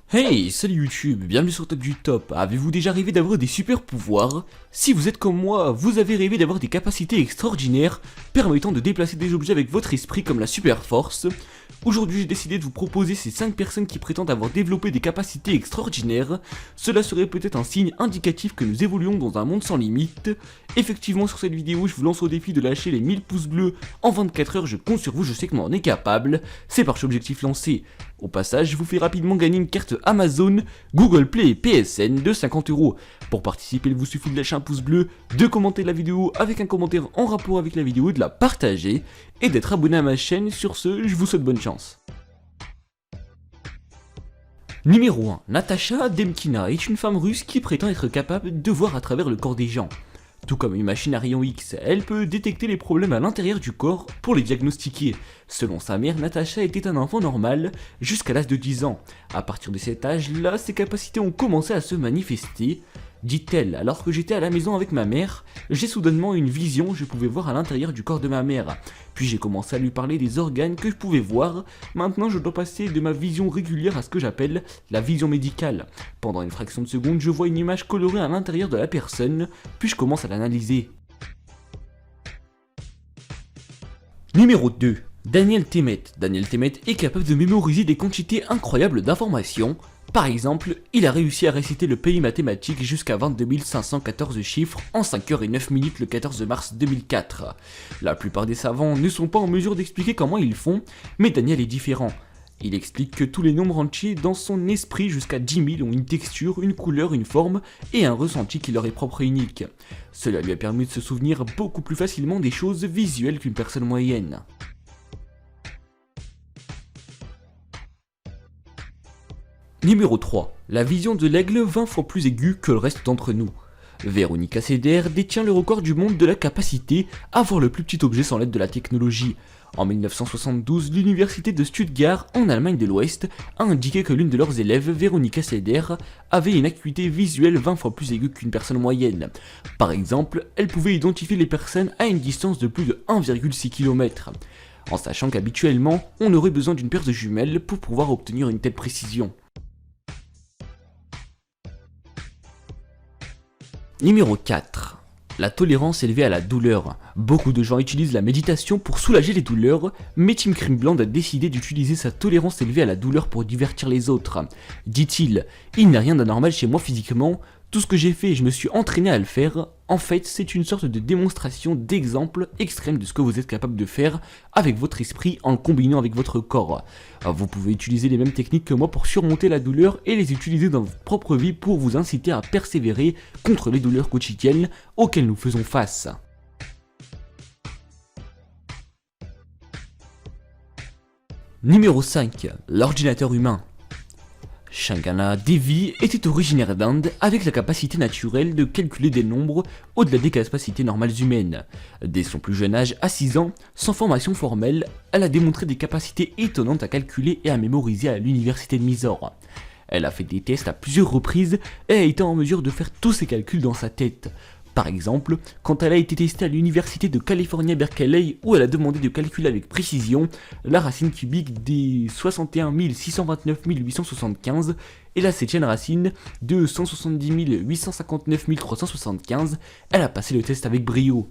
Hey, salut YouTube, bienvenue sur Top du Top. Avez-vous déjà rêvé d'avoir des super pouvoirs? Si vous êtes comme moi, vous avez rêvé d'avoir des capacités extraordinaires permettant de déplacer des objets avec votre esprit comme la super force. Aujourd'hui j'ai décidé de vous proposer ces 5 personnes qui prétendent avoir développé des capacités extraordinaires. Cela serait peut-être un signe indicatif que nous évoluons dans un monde sans limite. Effectivement sur cette vidéo je vous lance au défi de lâcher les 1000 pouces bleus en 24 heures, je compte sur vous, je sais que l'on en est capable. C'est par objectif lancé. Au passage, je vous fais rapidement gagner une carte Amazon, Google Play et PSN de 50 €. Pour participer, il vous suffit de lâcher un pouce bleu, de commenter la vidéo avec un commentaire en rapport avec la vidéo, de la partager et d'être abonné à ma chaîne. Sur ce, je vous souhaite bonne chance. Numéro 1. Natasha Demkina est une femme russe qui prétend être capable de voir à travers le corps des gens. Tout comme une machine à rayons X, elle peut détecter les problèmes à l'intérieur du corps pour les diagnostiquer. Selon sa mère, Natasha était un enfant normal jusqu'à l'âge de 10 ans. À partir de cet âge-là, ses capacités ont commencé à se manifester. Dit-elle, alors que j'étais à la maison avec ma mère, j'ai soudainement une vision, je pouvais voir à l'intérieur du corps de ma mère. Puis j'ai commencé à lui parler des organes que je pouvais voir. Maintenant je dois passer de ma vision régulière à ce que j'appelle la vision médicale. Pendant une fraction de seconde, je vois une image colorée à l'intérieur de la personne, puis je commence à l'analyser. Numéro 2. Daniel Temmet. Daniel Temmet est capable de mémoriser des quantités incroyables d'informations. Par exemple, il a réussi à réciter le pays mathématique jusqu'à 22 514 chiffres en 5 h et 9 minutes le 14 mars 2004. La plupart des savants ne sont pas en mesure d'expliquer comment ils font, mais Daniel est différent. Il explique que tous les nombres entiers dans son esprit jusqu'à 10 000 ont une texture, une couleur, une forme et un ressenti qui leur est propre et unique. Cela lui a permis de se souvenir beaucoup plus facilement des choses visuelles qu'une personne moyenne. Numéro 3. La vision de l'aigle 20 fois plus aiguë que le reste d'entre nous. Veronica Seder détient le record du monde de la capacité à voir le plus petit objet sans l'aide de la technologie. En 1972, l'université de Stuttgart, en Allemagne de l'Ouest, a indiqué que l'une de leurs élèves, Veronica Seder, avait une acuité visuelle 20 fois plus aiguë qu'une personne moyenne. Par exemple, elle pouvait identifier les personnes à une distance de plus de 1,6 km. En sachant qu'habituellement, on aurait besoin d'une paire de jumelles pour pouvoir obtenir une telle précision. Numéro 4. La tolérance élevée à la douleur. Beaucoup de gens utilisent la méditation pour soulager les douleurs, mais Tim Crimbland a décidé d'utiliser sa tolérance élevée à la douleur pour divertir les autres. Dit-il, il n'y a rien d'anormal chez moi physiquement, tout ce que j'ai fait, je me suis entraîné à le faire. En fait, c'est une sorte de démonstration d'exemple extrême de ce que vous êtes capable de faire avec votre esprit en le combinant avec votre corps. Vous pouvez utiliser les mêmes techniques que moi pour surmonter la douleur et les utiliser dans votre propre vie pour vous inciter à persévérer contre les douleurs quotidiennes auxquelles nous faisons face. Numéro 5. L'ordinateur humain. Shankana Devi était originaire d'Inde avec la capacité naturelle de calculer des nombres au-delà des capacités normales humaines. Dès son plus jeune âge, à 6 ans, sans formation formelle, elle a démontré des capacités étonnantes à calculer et à mémoriser à l'université de Mysore. Elle a fait des tests à plusieurs reprises et a été en mesure de faire tous ses calculs dans sa tête. Par exemple, quand elle a été testée à l'université de Californie à Berkeley où elle a demandé de calculer avec précision la racine cubique des 61 629 875 et la 7e racine de 170 859 375, elle a passé le test avec brio.